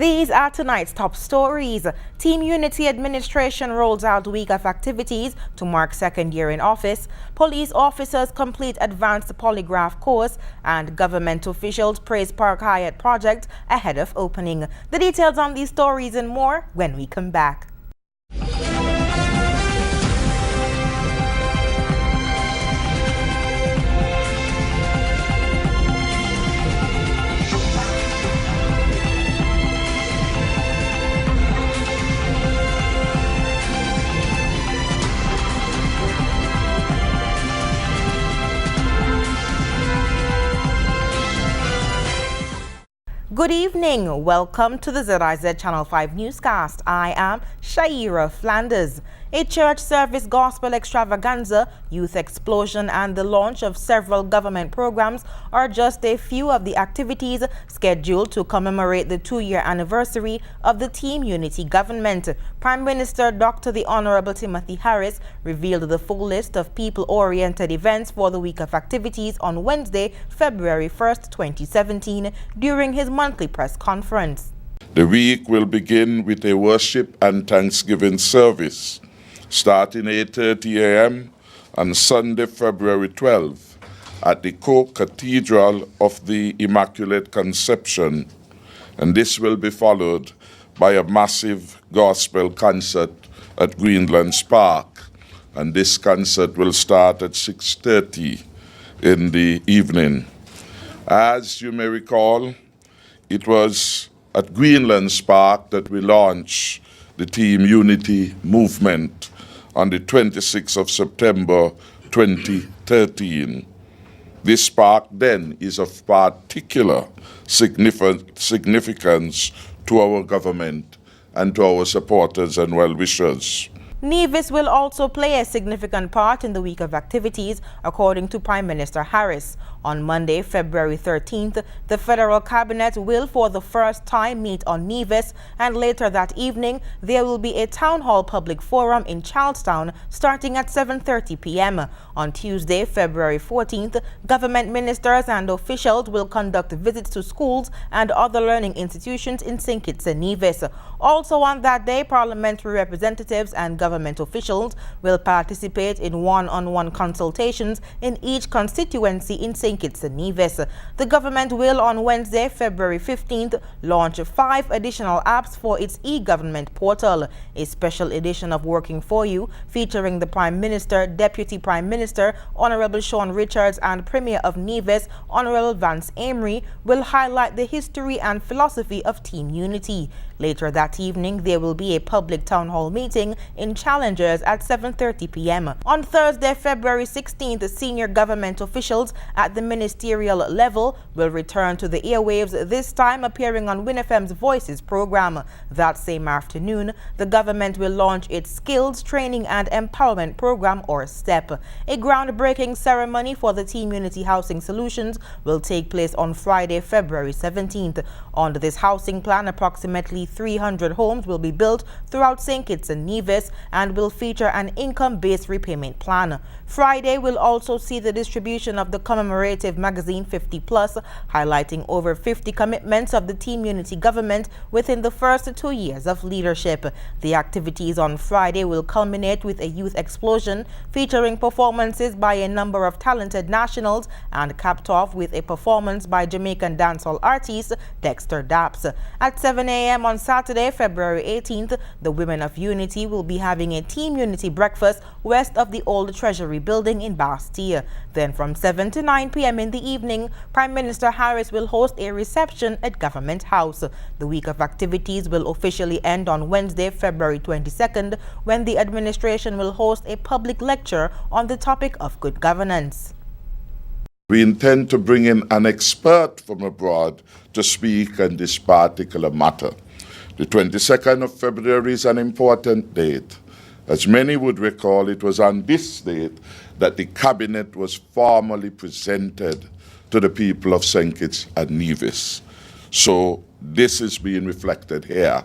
These are tonight's top stories. Team Unity administration rolls out a week of activities to mark second year in office. Police officers complete advanced polygraph course, and government officials praise Park Hyatt project ahead of opening. The details on these stories and more when we come back. Good evening. Welcome to the ZIZ Channel 5 newscast. I am Shaira Flanders. A church service gospel extravaganza, youth explosion, and the launch of several government programs are just a few of the activities scheduled to commemorate the 2-year anniversary of the Team Unity government. Prime Minister Dr. the Honorable Timothy Harris revealed the full list of people-oriented events for the week of activities on Wednesday, February 1st, 2017, during his monthly press conference. The week will begin with a worship and thanksgiving service starting 8:30 a.m. on Sunday, February 12th at the Co-Cathedral of the Immaculate Conception, and this will be followed by a massive gospel concert at Greenlands Park, and this concert will start at 6:30 in the evening. As you may recall, it was at Greenlands Park that we launched the Team Unity movement on the 26th of September 2013. This park then is of particular significance to our government and to our supporters and well-wishers. Nevis will also play a significant part in the week of activities, according to Prime Minister Harris. On Monday, February 13th, the federal cabinet will for the first time meet on Nevis, and later that evening, there will be a town hall public forum in Charlestown starting at 7:30 p.m. On Tuesday, February 14th, government ministers and officials will conduct visits to schools and other learning institutions in St. Kitts and Nevis. Also on that day, parliamentary representatives and government officials will participate in one-on-one consultations in each constituency in St. Kitts and Nevis. The government will on Wednesday, February 15th, launch 5 additional apps for its e-government portal. A special edition of Working For You, featuring the Prime Minister, Deputy Prime Minister, Honorable Sean Richards, and Premier of Nevis, Honorable Vance Amory, will highlight the history and philosophy of Team Unity. Later that evening, there will be a public town hall meeting in Challengers at 7:30 p.m. On Thursday, February 16th, senior government officials at the ministerial level will return to the airwaves, this time appearing on WinFM's Voices program. That same afternoon, the government will launch its Skills, Training and Empowerment Program, or STEP. A groundbreaking ceremony for the Team Unity Housing Solutions will take place on Friday, February 17th. Under this housing plan, approximately 300 homes will be built throughout St. Kitts and Nevis and will feature an income-based repayment plan. Friday will also see the distribution of the commemorative magazine 50 Plus, highlighting over 50 commitments of the Team Unity government within the first 2 years of leadership. The activities on Friday will culminate with a youth explosion featuring performances by a number of talented nationals and capped off with a performance by Jamaican dancehall artist Dexter Daps. At 7 a.m. on Saturday, February 18th, the Women of Unity will be having a Team Unity breakfast west of the old Treasury building in Bastille. Then from 7 to 9 p.m. in the evening, Prime Minister Harris will host a reception at Government House. The week of activities will officially end on Wednesday, February 22nd, when the administration will host a public lecture on the topic of good governance. We intend to bring in an expert from abroad to speak on this particular matter. The 22nd of February is an important date. As many would recall, it was on this date that the cabinet was formally presented to the people of St. Kitts and Nevis. So this is being reflected here.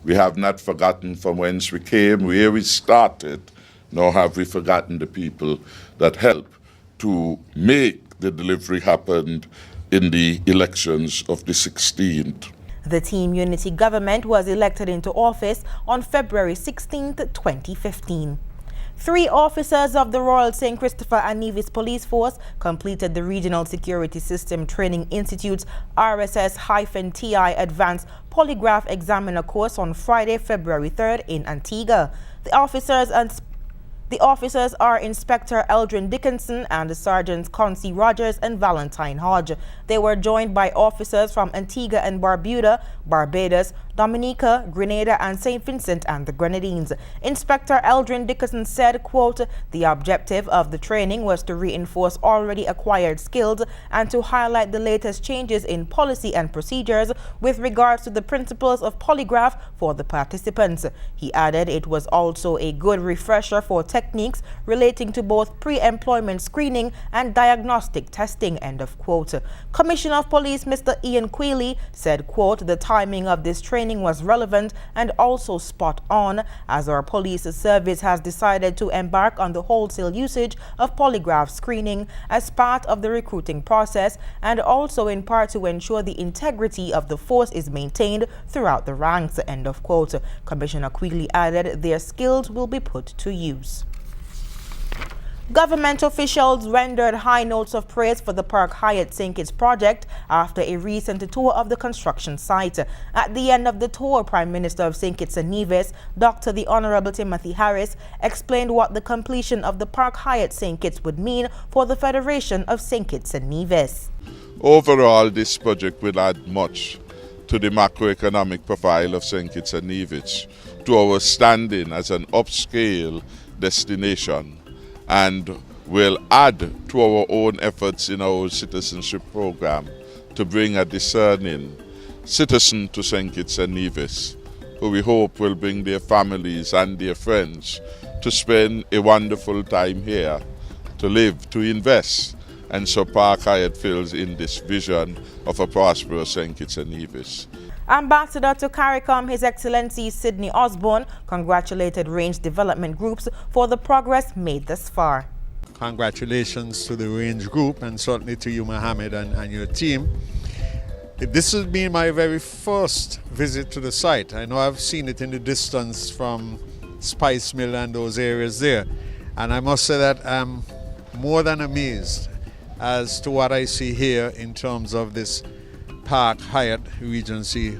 We have not forgotten from whence we came, where we started, nor have we forgotten the people that helped to make the delivery happen in the elections of the 16th. The Team Unity government was elected into office on February 16, 2015. 3 officers of the Royal St. Christopher and Nevis Police Force completed the Regional Security System Training Institute's RSS-TI Advanced Polygraph Examiner course on Friday, February 3rd in Antigua. The officers are Inspector Eldrin Dickinson and Sergeants Concy Rogers and Valentine Hodge. They were joined by officers from Antigua and Barbuda, Barbados, Dominica, Grenada, and St. Vincent and the Grenadines. Inspector Eldrin Dickinson said, quote, "The objective of the training was to reinforce already acquired skills and to highlight the latest changes in policy and procedures with regards to the principles of polygraph for the participants." He added it was also a good refresher for techniques relating to both pre-employment screening and diagnostic testing, end of quote. Commissioner of Police Mr. Ian Quealy said, quote, "The timing of this training was relevant and also spot on, as our police service has decided to embark on the wholesale usage of polygraph screening as part of the recruiting process and also in part to ensure the integrity of the force is maintained throughout the ranks," end of quote. Commissioner Quealy added their skills will be put to use. Government officials rendered high notes of praise for the Park Hyatt St. Kitts project after a recent tour of the construction site. At the end of the tour, Prime Minister of St. Kitts and Nevis, Dr. the Honorable Timothy Harris, explained what the completion of the Park Hyatt St. Kitts would mean for the Federation of St. Kitts and Nevis. Overall, this project will add much to the macroeconomic profile of St. Kitts and Nevis, to our standing as an upscale destination, and will add to our own efforts in our citizenship program to bring a discerning citizen to St. Kitts and Nevis, who we hope will bring their families and their friends to spend a wonderful time here, to live, to invest. And so Park Hyatt fills in this vision of a prosperous St. Kitts and Nevis. Ambassador to CARICOM, His Excellency Sidney Osborne, congratulated range development groups for the progress made thus far. Congratulations to the range group and certainly to you, Mohammed, and your team. This has been my very first visit to the site. I know I've seen it in the distance from Spice Mill and those areas there. And I must say that I'm more than amazed as to what I see here in terms of this Park Hyatt Regency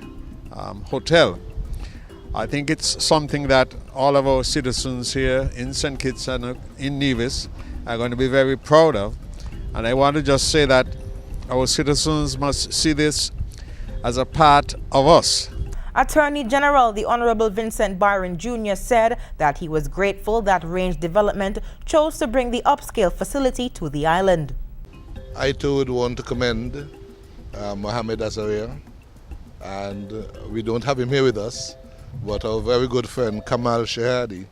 Hotel. I think it's something that all of our citizens here in St. Kitts and in Nevis are going to be very proud of. And I want to just say that our citizens must see this as a part of us. Attorney General the Honorable Vincent Byron Jr. said that he was grateful that Range Development chose to bring the upscale facility to the island. I too would want to commend Mohammed Azaria, and we don't have him here with us, but our very good friend Kamal Shehadi,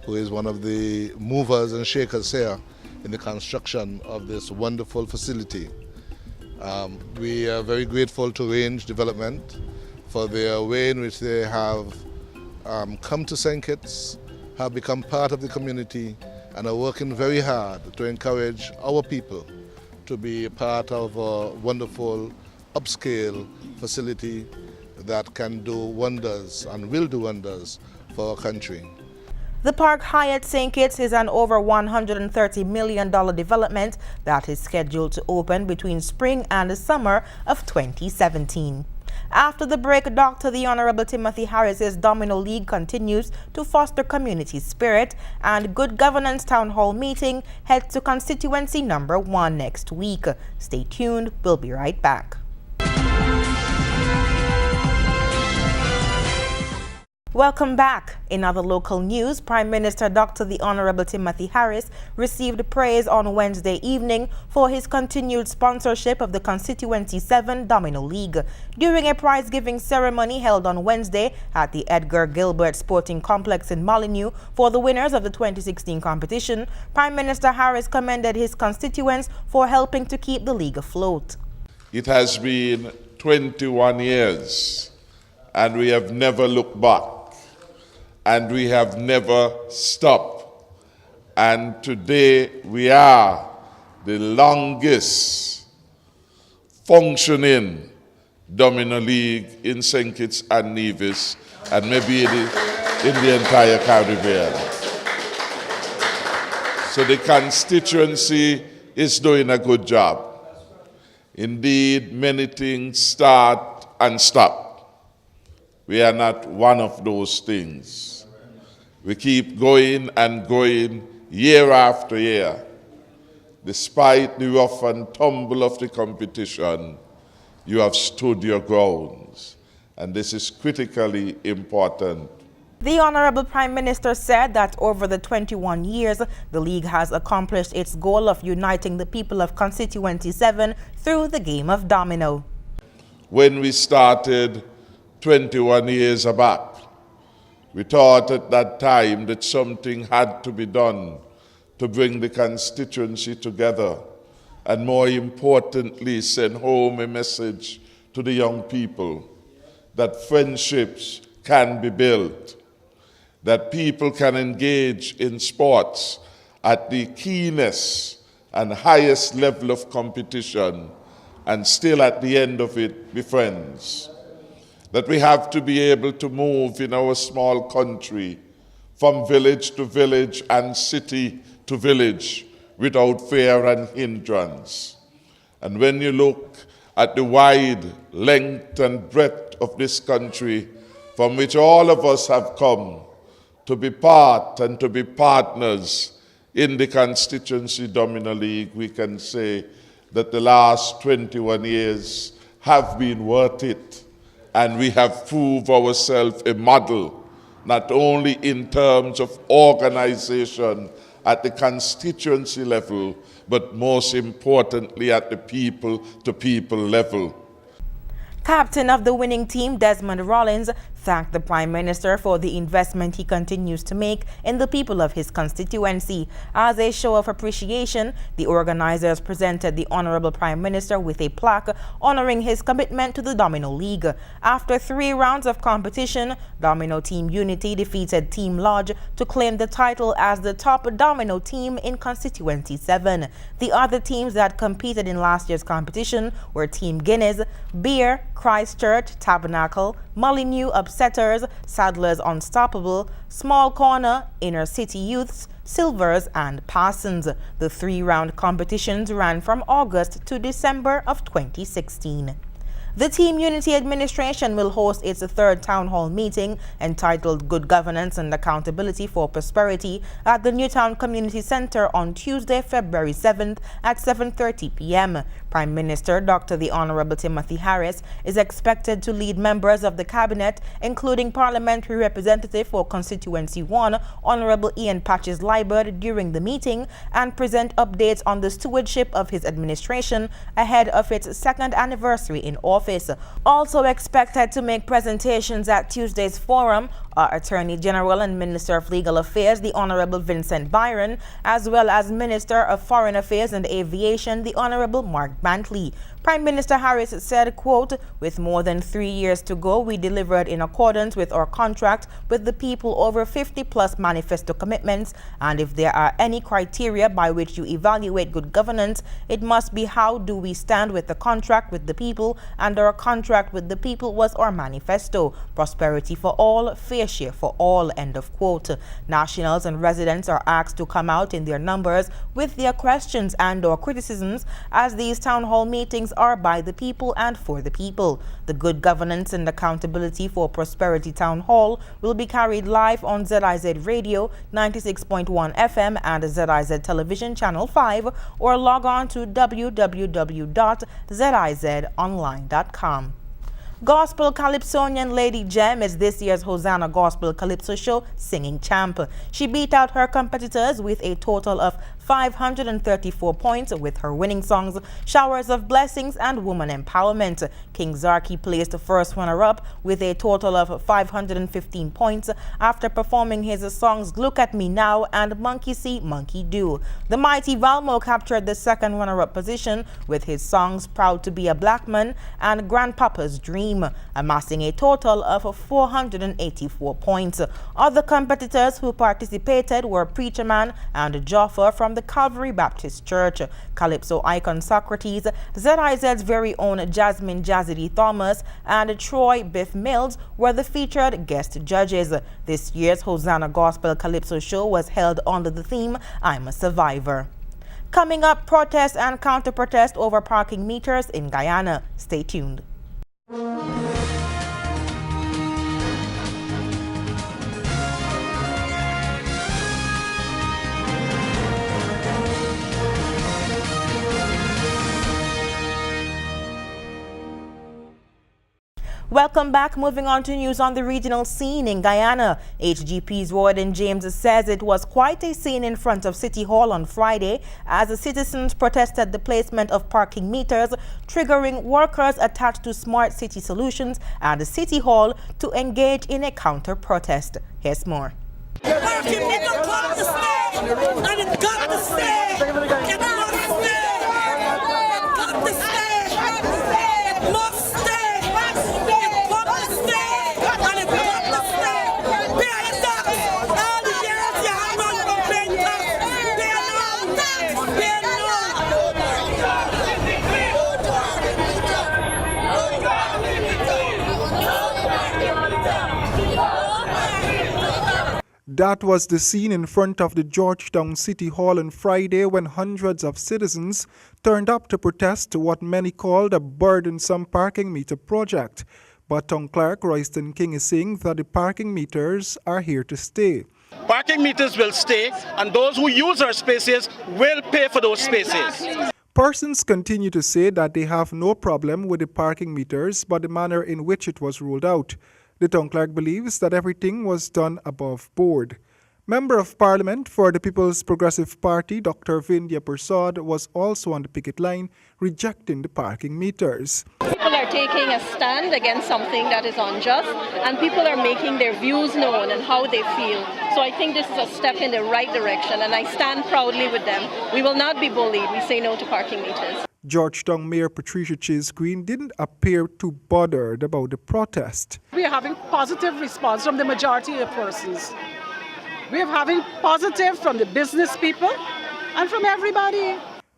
who is one of the movers and shakers here in the construction of this wonderful facility. We are very grateful to Range Development for the way in which they have come to St. Kitts, have become part of the community, and are working very hard to encourage our people to be a part of a wonderful upscale facility that can do wonders and will do wonders for our country. The Park Hyatt St. Kitts is an over $130 million development that is scheduled to open between spring and the summer of 2017. After the break, Dr. the Honorable Timothy Harris's Domino League continues to foster community spirit, and Good Governance Town Hall meeting heads to constituency number 1 next week. Stay tuned, we'll be right back. Welcome back. In other local news, Prime Minister Dr. the Honorable Timothy Harris received praise on Wednesday evening for his continued sponsorship of the Constituency 7 Domino League. During a prize-giving ceremony held on Wednesday at the Edgar Gilbert Sporting Complex in Molyneux for the winners of the 2016 competition, Prime Minister Harris commended his constituents for helping to keep the league afloat. It has been 21 years, and we have never looked back. And we have never stopped. And today we are the longest functioning Domino League in St. Kitts and Nevis, and maybe in the entire Caribbean. So the constituency is doing a good job. Indeed, many things start and stop. We are not one of those things. We keep going and going year after year. Despite the rough and tumble of the competition, you have stood your grounds, and this is critically important. The Honorable Prime Minister said that over the 21 years, the League has accomplished its goal of uniting the people of Constituency 7 through the game of domino. When we started 21 years back, we thought at that time that something had to be done to bring the constituency together, and more importantly, send home a message to the young people that friendships can be built, that people can engage in sports at the keenest and highest level of competition and still at the end of it be friends. That we have to be able to move in our small country from village to village and city to village without fear and hindrance. And when you look at the wide length and breadth of this country from which all of us have come to be part and to be partners in the Constituency Domino League, we can say that the last 21 years have been worth it, and we have proved ourselves a model, not only in terms of organization at the constituency level, but most importantly at the people-to-people level. Captain of the winning team, Desmond Rollins, thanked the Prime Minister for the investment he continues to make in the people of his constituency. As a show of appreciation, the organizers presented the Honorable Prime Minister with a plaque honoring his commitment to the Domino League. After 3 rounds of competition, Domino Team Unity defeated Team Lodge to claim the title as the top Domino team in Constituency 7. The other teams that competed in last year's competition were Team Guinness, Beer, Christchurch, Tabernacle, Molyneux Upsetters, Sadler's Unstoppable, Small Corner, Inner City Youths, Silvers, and Parsons. The 3-round competitions ran from August to December of 2016. The Team Unity Administration will host its 3rd Town Hall meeting entitled Good Governance and Accountability for Prosperity at the Newtown Community Center on Tuesday, February 7th at 7:30 p.m. Prime Minister Dr. The Honorable Timothy Harris is expected to lead members of the Cabinet, including Parliamentary Representative for Constituency 1, Honorable Ian Patches Liburd, during the meeting and present updates on the stewardship of his administration ahead of its 2nd anniversary in office. Also expected to make presentations at Tuesday's forum are Attorney General and Minister of Legal Affairs, the Honorable Vincent Byron, as well as Minister of Foreign Affairs and Aviation, the Honorable Mark Bantley. Prime Minister Harris said, quote, "With more than 3 years to go, we delivered in accordance with our contract with the people over 50+ manifesto commitments, and if there are any criteria by which you evaluate good governance, it must be how do we stand with the contract with the people, and our contract with the people was our manifesto, prosperity for all, fair share for all," end of quote. Nationals and residents are asked to come out in their numbers with their questions and or criticisms, as these town hall meetings are by the people and for the people. The Good Governance and Accountability for Prosperity Town Hall will be carried live on ZIZ Radio 96.1 FM and ZIZ Television Channel 5, or log on to www.zizonline.com. Gospel Calypsonian Lady Gem is this year's Hosanna Gospel Calypso Show singing champ. She beat out her competitors with a total of 534 points with her winning songs Showers of Blessings and Woman Empowerment. King Zarki placed the first runner-up with a total of 515 points after performing his songs Look at Me Now and Monkey See, Monkey Do. The mighty Valmo captured the second runner-up position with his songs Proud to Be a Black Man and Grandpapa's Dream, amassing a total of 484 points. Other competitors who participated were Preacher Man and Joffer from from the Calvary Baptist Church. Calypso icon Socrates, ZIZ's very own Jasmine Jazzy Thomas, and Troy Biff Mills were the featured guest judges. This year's Hosanna Gospel Calypso show was held under the theme, I'm a Survivor. Coming up, protest and counter-protest over parking meters in Guyana. Stay tuned. Welcome back. Moving on to news on the regional scene in Guyana. HGP's Royden James says it was quite a scene in front of City Hall on Friday as the citizens protested the placement of parking meters, triggering workers attached to Smart City Solutions and the City Hall to engage in a counter-protest. Here's more. Parking meter got to stay, and it got to stay. It must stay. It got to stay. It must stay. That was the scene in front of the Georgetown City Hall on Friday when hundreds of citizens turned up to protest what many called a burdensome parking meter project. But Town Clerk Royston King is saying that the parking meters are here to stay. Parking meters will stay, and those who use our spaces will pay for those spaces. Persons continue to say that they have no problem with the parking meters, but the manner in which it was rolled out. The town clerk believes that everything was done above board. Member of Parliament for the People's Progressive Party, Dr. Vindhya Prasad, was also on the picket line, rejecting the parking meters. People are taking a stand against something that is unjust, and people are making their views known and how they feel. So I think this is a step in the right direction, and I stand proudly with them. We will not be bullied. We say no to parking meters. Georgetown Mayor Patricia Chase Green didn't appear too bothered about the protest. We are having positive response from the majority of persons. We are having positive from the business people and from everybody.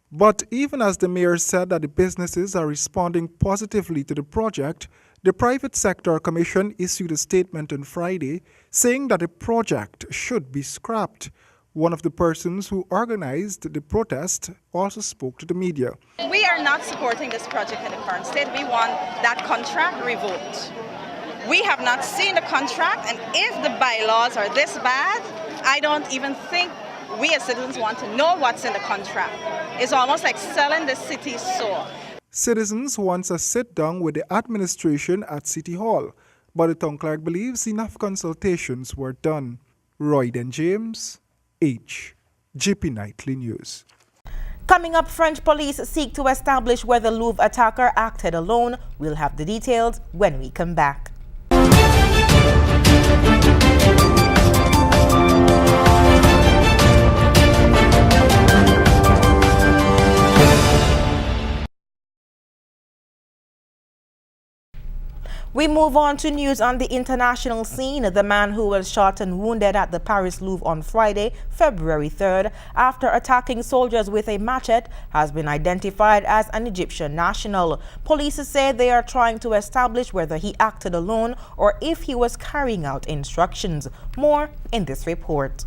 But even as the mayor said that the businesses are responding positively to the project, the Private Sector Commission issued a statement on Friday saying that the project should be scrapped. One of the persons who organized the protest also spoke to the media. We are not supporting this project in the current state. We want that contract revoked. We have not seen the contract, and if the bylaws are this bad, I don't even think we as citizens want to know what's in the contract. It's almost like selling the city's soul. Citizens want a sit-down with the administration at City Hall, but the town clerk believes enough consultations were done. Royden James, HGP Nightly News. Coming up, French police seek to establish whether Louvre attacker acted alone. We'll have the details when we come back. We move on to news on the international scene. The man who was shot and wounded at the Paris Louvre on Friday, February 3rd, after attacking soldiers with a machete, has been identified as an Egyptian national. Police say they are trying to establish whether he acted alone or if he was carrying out instructions. More in this report.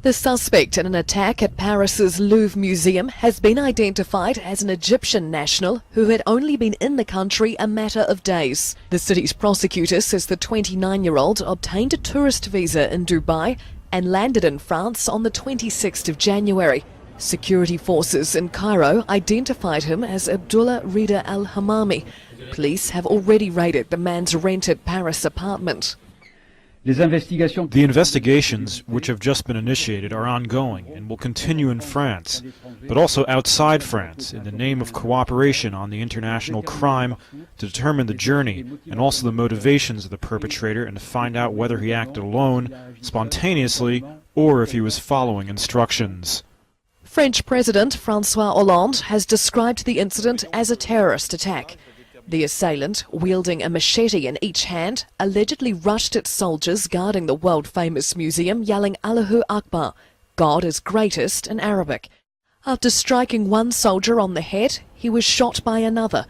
The suspect in an attack at Paris's Louvre Museum has been identified as an Egyptian national who had only been in the country a matter of days. The city's prosecutor says the 29-year-old obtained a tourist visa in Dubai and landed in France on the 26th of January. Security forces in Cairo identified him as Abdullah Rida al-Hamami. Police have already raided the man's rented Paris apartment. The investigations, which have just been initiated, are ongoing and will continue in France, but also outside France, in the name of cooperation on the international crime to determine the journey and also the motivations of the perpetrator and to find out whether he acted alone, spontaneously, or if he was following instructions. French President François Hollande has described the incident as a terrorist attack. The assailant, wielding a machete in each hand, allegedly rushed at soldiers guarding the world-famous museum, yelling Allahu Akbar. God is greatest in Arabic. After striking one soldier on the head, he was shot by another.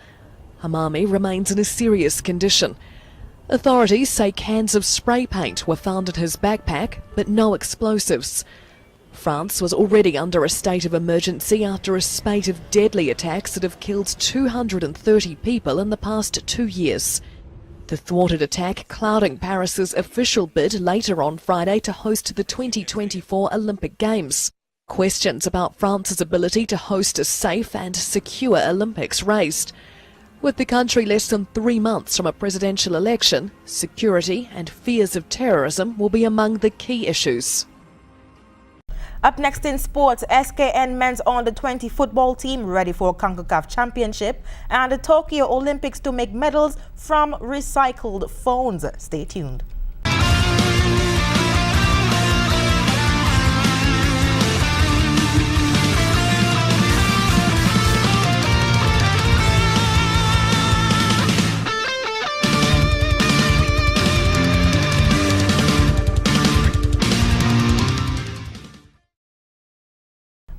Hamami remains in a serious condition. Authorities say cans of spray paint were found in his backpack, but no explosives. France was already under a state of emergency after a spate of deadly attacks that have killed 230 people in the past 2 years. The thwarted attack clouding Paris's official bid later on Friday to host the 2024 Olympic Games. Questions about France's ability to host a safe and secure Olympics raised. With the country less than 3 months from a presidential election, security and fears of terrorism will be among the key issues. Up next in sports, SKN men's under-20 football team ready for CONCACAF Championship and the Tokyo Olympics to make medals from recycled phones. Stay tuned.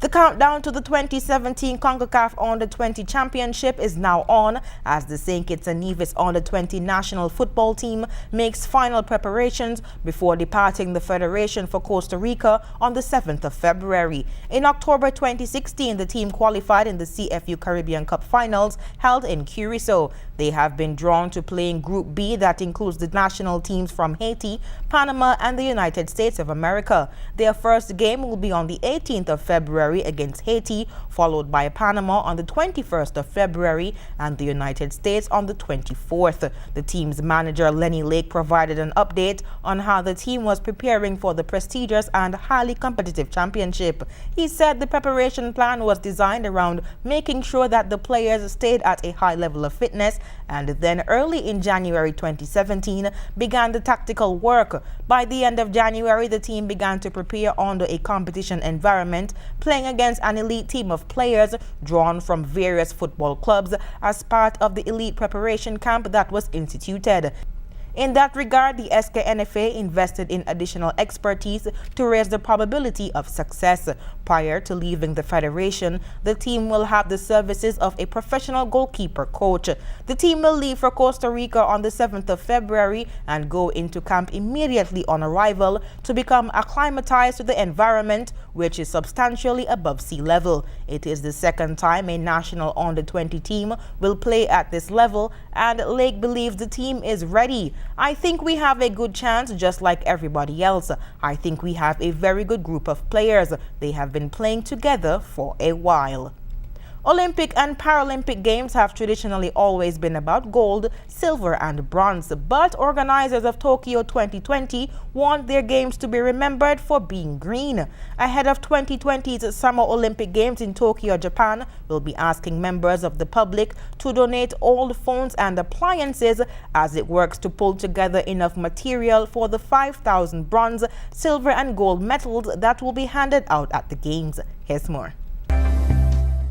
The countdown to the 2017 CONCACAF Under-20 Championship is now on as the St. Kitts and Nevis Under-20 national football team makes final preparations before departing the Federation for Costa Rica on the 7th of February. In October 2016, the team qualified in the CFU Caribbean Cup Finals held in Curacao. They have been drawn to play in Group B that includes the national teams from Haiti, Panama, and the United States of America. Their first game will be on the 18th of February against Haiti, followed by Panama on the 21st of February and the United States on the 24th. The team's manager Lenny Lake provided an update on how the team was preparing for the prestigious and highly competitive championship. He said the preparation plan was designed around making sure that the players stayed at a high level of fitness, and then early in January 2017 began the tactical work. By the end of January, the team began to prepare under a competition environment, playing against an elite team of players drawn from various football clubs as part of the elite preparation camp that was instituted. In that regard, the SKNFA invested in additional expertise to raise the probability of success. Prior to leaving the Federation, the team will have the services of a professional goalkeeper coach. The team will leave for Costa Rica on the 7th of February and go into camp immediately on arrival to become acclimatized to the environment, which is substantially above sea level. It is the second time a national under-20 team will play at this level, and Lake believes the team is ready. I think we have a good chance just like everybody else. I think we have a very good group of players. They have been playing together for a while. Olympic and Paralympic Games have traditionally always been about gold, silver and bronze, but organizers of Tokyo 2020 want their games to be remembered for being green. Ahead of 2020's Summer Olympic Games in Tokyo, Japan, we'll be asking members of the public to donate old phones and appliances as it works to pull together enough material for the 5,000 bronze, silver and gold medals that will be handed out at the Games. Here's more.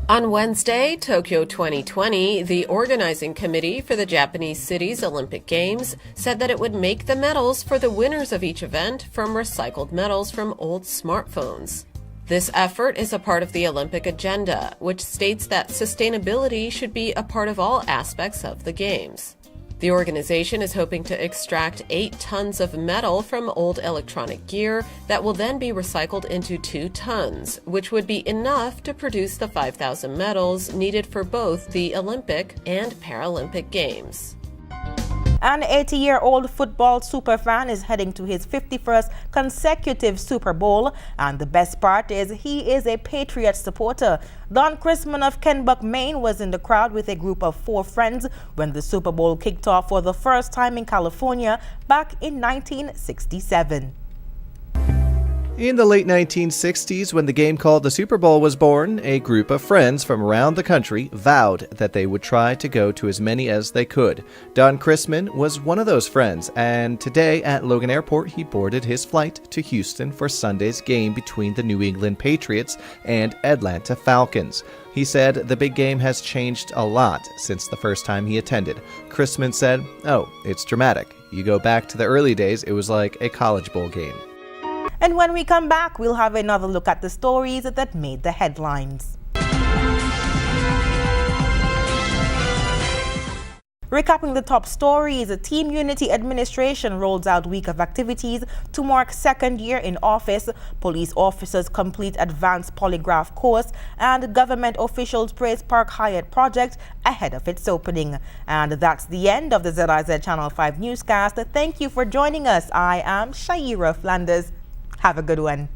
On Wednesday, Tokyo 2020, the organizing committee for the Japanese city's Olympic Games said that it would make the medals for the winners of each event from recycled metals from old smartphones. This effort is a part of the Olympic agenda, which states that sustainability should be a part of all aspects of the Games. The organization is hoping to extract 8 tons of metal from old electronic gear that will then be recycled into 2 tons, which would be enough to produce the 5,000 medals needed for both the Olympic and Paralympic Games. An 80-year-old football superfan is heading to his 51st consecutive Super Bowl, and the best part is he is a Patriots supporter. Don Chrisman of Kennebuck, Maine was in the crowd with a group of 4 friends when the Super Bowl kicked off for the first time in California back in 1967. In the late 1960s, when the game called the Super Bowl was born, a group of friends from around the country vowed that they would try to go to as many as they could. Don Chrisman was one of those friends, and today at Logan Airport, he boarded his flight to Houston for Sunday's game between the New England Patriots and Atlanta Falcons. He said the big game has changed a lot since the first time he attended. Chrisman said, "Oh, it's dramatic. You go back to the early days, it was like a college bowl game." And when we come back, we'll have another look at the stories that made the headlines. Recapping the top stories, the Team Unity administration rolls out week of activities to mark second year in office. Police officers complete advanced polygraph course, and government officials praise Park Hyatt project ahead of its opening. And that's the end of the ZIZ Channel 5 newscast. Thank you for joining us. I am Shaira Flanders. Have a good one.